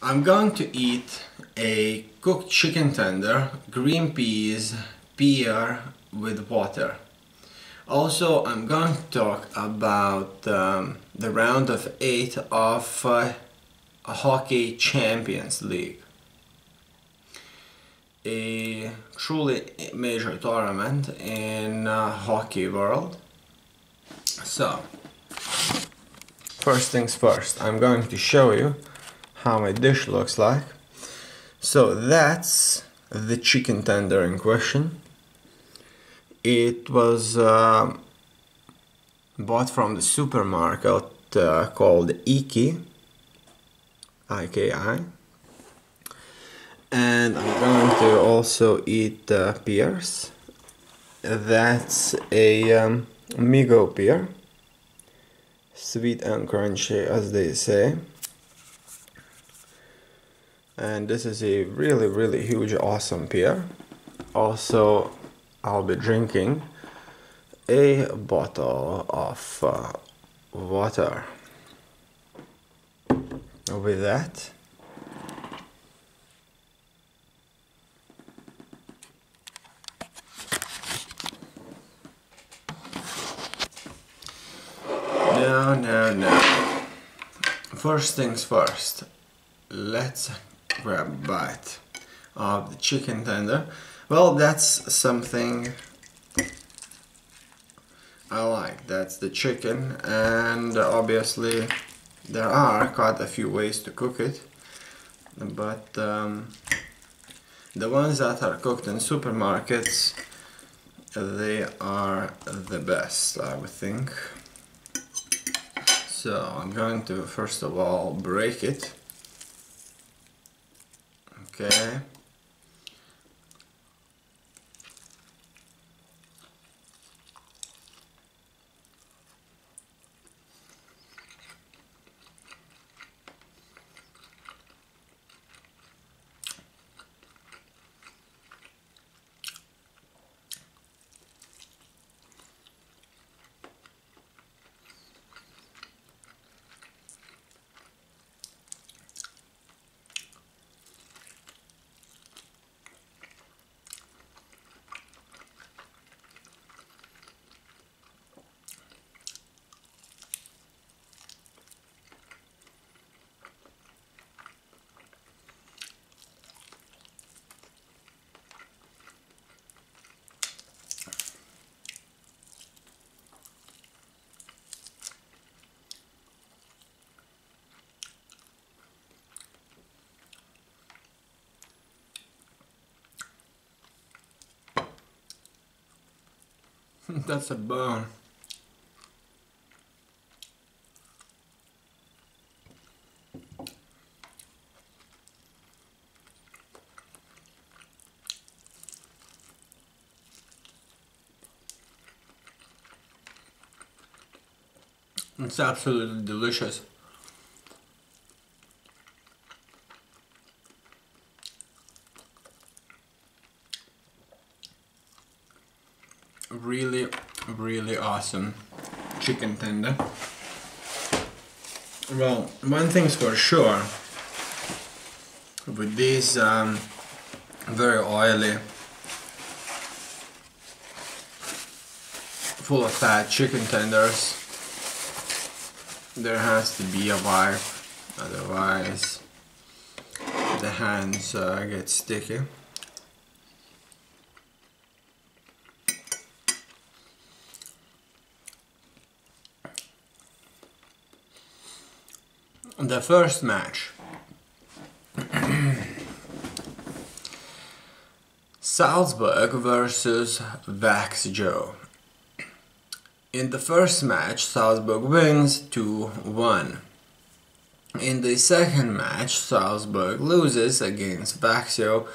I'm going to eat a cooked chicken tender, green peas, pear with water. Also, I'm going to talk about the round of 8 of Hockey Champions League. A truly major tournament in hockey world. So, first things first, I'm going to show you how my dish looks like. So that's the chicken tender in question. It was bought from the supermarket called Iki, I-K-I. And I'm going to also eat pears. That's a migo pear, sweet and crunchy as they say. And this is a really huge awesome pear. Also, I'll be drinking a bottle of water. With that, no. First things first, let's grab a bite of the chicken tender. Well, that's something I like. That's the chicken, and obviously there are quite a few ways to cook it, but the ones that are cooked in supermarkets, they are the best, I would think. So I'm going to first of all break it. Okay. That's a burn. It's absolutely delicious. Really awesome chicken tender. Well, one thing's for sure, with these very oily, full of fat chicken tenders, there has to be a wipe, otherwise the hands get sticky. The first match, Salzburg versus Vax Joe. In the first match, Salzburg wins 2-1. In the second match, Salzburg loses against Vaxio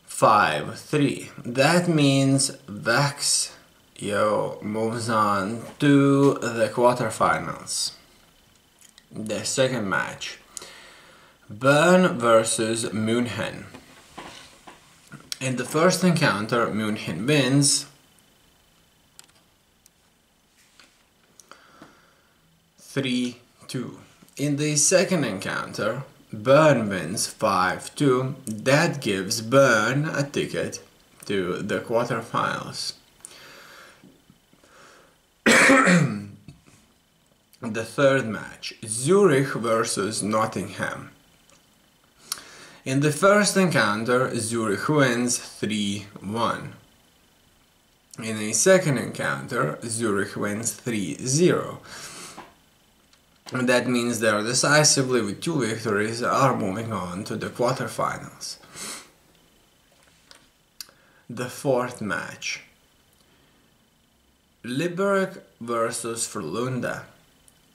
5-3. That means Vaxio moves on to the quarterfinals. The second match, Bern versus München. In the first encounter, München wins 3-2. In the second encounter, Burn wins 5-2. That gives Burn a ticket to the quarterfinals. The third match, Zurich versus Nottingham. In the first encounter, Zurich wins 3-1. In a second encounter, Zurich wins 3-0. And that means they are decisively, with 2 victories, are moving on to the quarterfinals. The fourth match, Liberec versus Frölunda.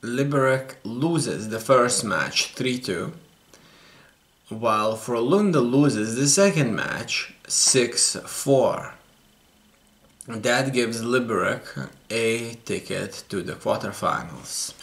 Liberec loses the first match 3-2, while Frölunda loses the second match 6-4. That gives Liberec a ticket to the quarterfinals.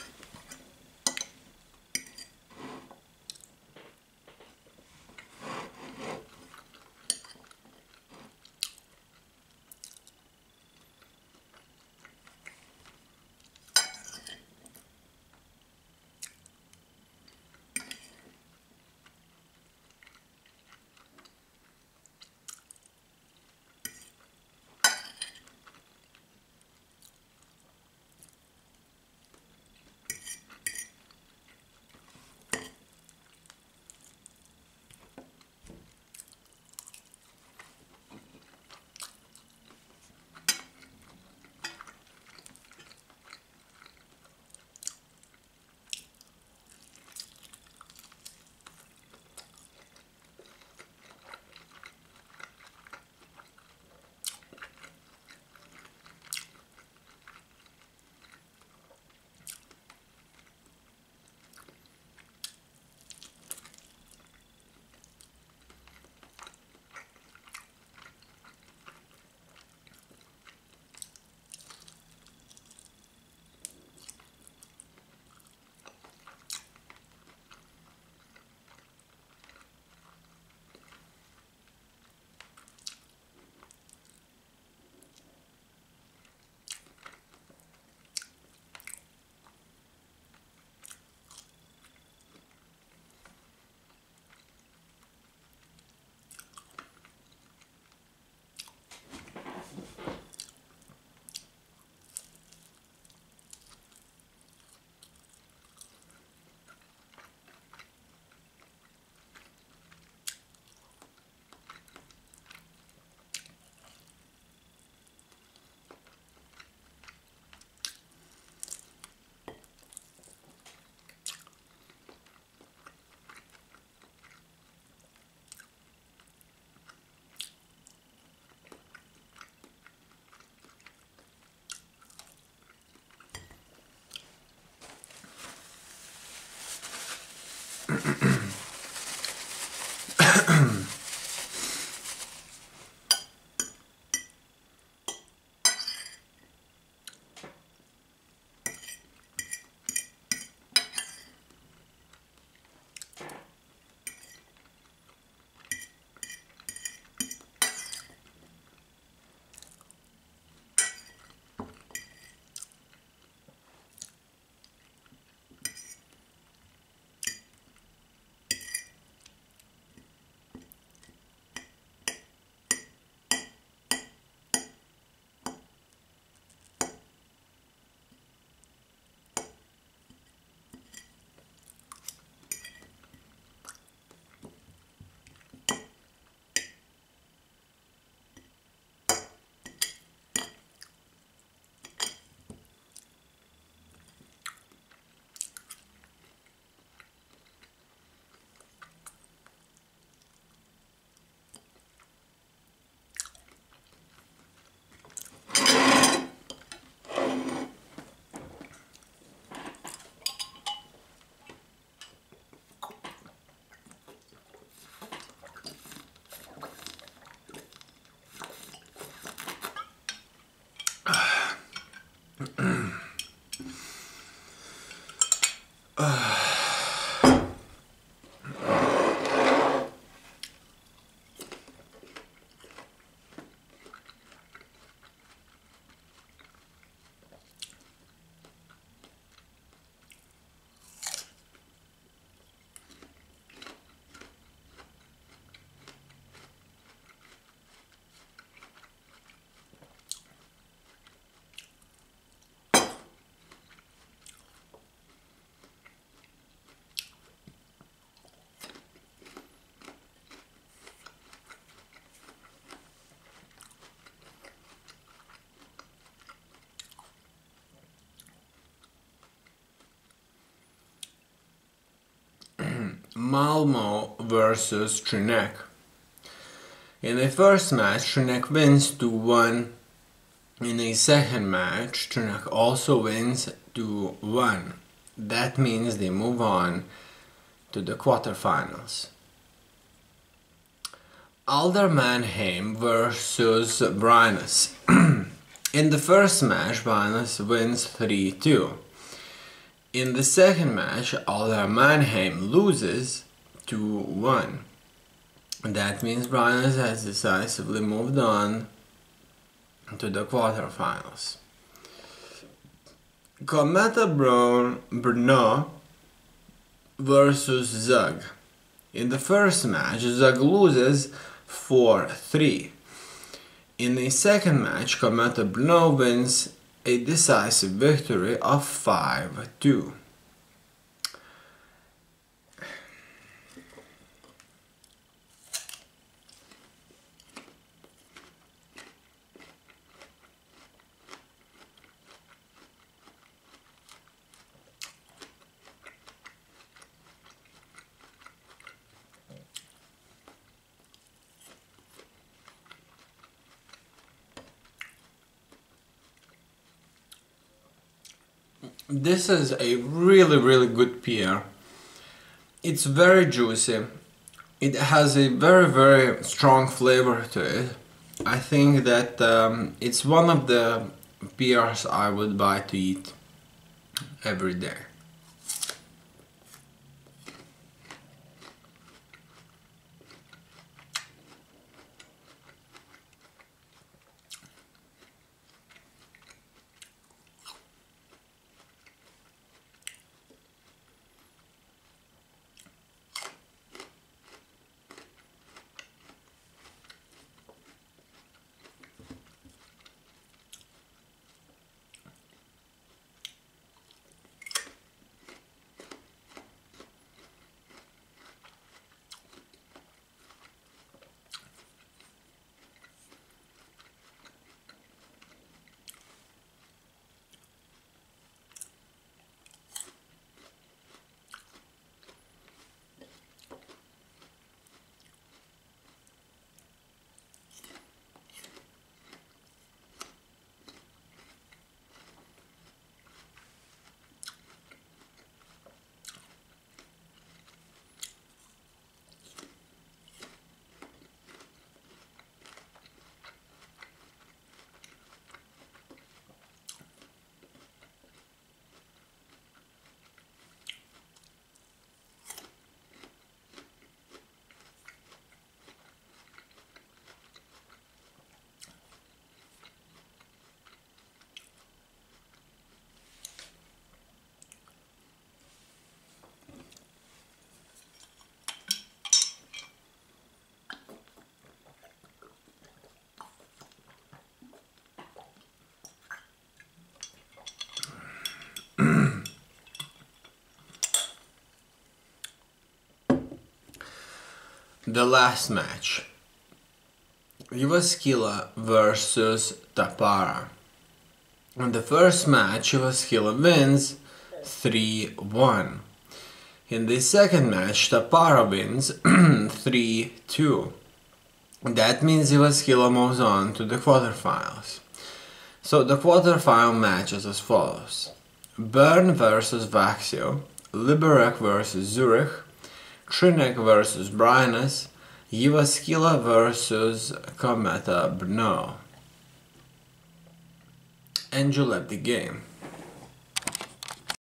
Malmo versus Trinek. In the first match, Trinek wins 2-1. In the second match, Trinek also wins 2-1. That means they move on to the quarterfinals. Alder Mannheim versus Brynäs. In the first match, Brynäs wins 3-2. In the second match, Alder Mannheim loses 2-1. That means Brynäs has decisively moved on to the quarterfinals. Kometa Brno versus Zug. In the first match, Zug loses 4-3. In the second match, Kometa Brno wins a decisive victory of 5-2. This is a really good pear. It's very juicy. It has a very strong flavor to it. I think that it's one of the pears I would buy to eat every day. The last match, Jyväskylä versus Tappara. In the first match, Jyväskylä wins 3-1. In the second match, Tappara wins 3-2. That means Jyväskylä moves on to the quarterfinals. So the quarterfinal matches as follows: Bern versus Växjö, Liberec versus Zurich, Trinek versus Brynäs, Jyväskylä versus Kometa Brno. And you left the game.